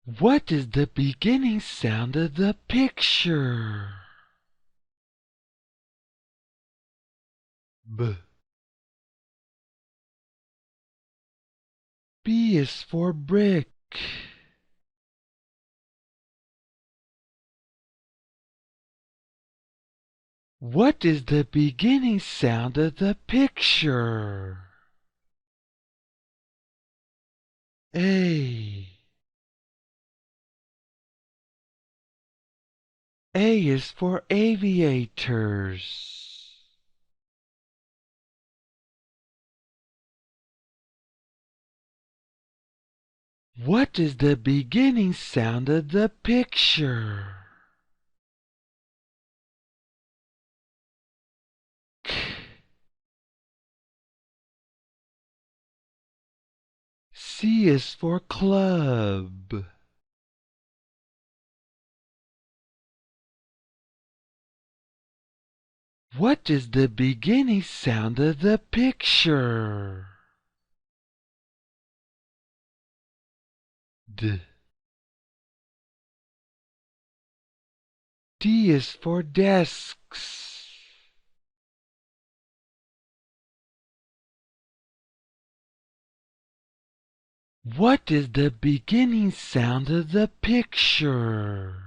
What is the beginning sound of the picture? B. B is for brick. What is the beginning sound of the picture? A. A is for aviators. What is the beginning sound of the picture? K. C is for club. What is the beginning sound of the picture? D. D is for desks. What is the beginning sound of the picture?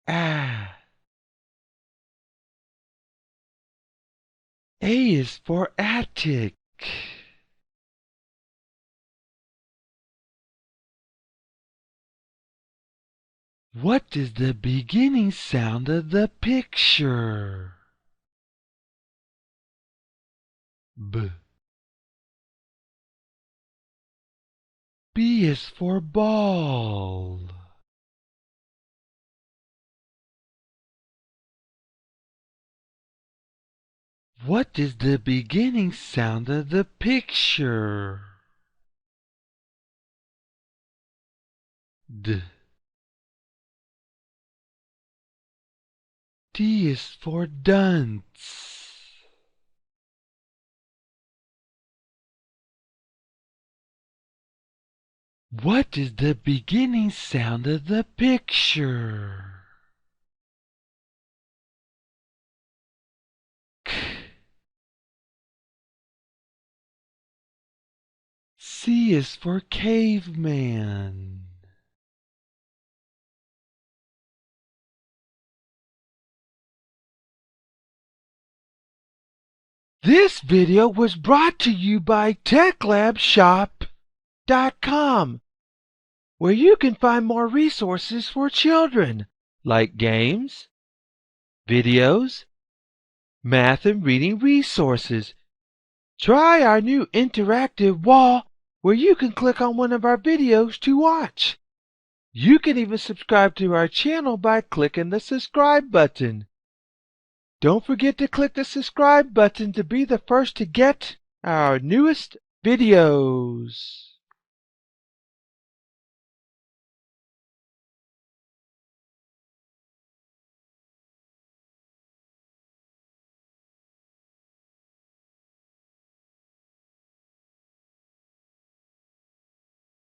A. A is for attic. What is the beginning sound of the picture? B. B is for ball. What is the beginning sound of the picture? D. D is for dunce. What is the beginning sound of the picture? K. C is for caveman. This video was brought to you by TechLabShop.com, where you can find more resources for children, like games, videos, math and reading resources. Try our new interactive wall where you can click on one of our videos to watch. You can even subscribe to our channel by clicking the subscribe button. Don't forget to click the subscribe button to be the first to get our newest videos.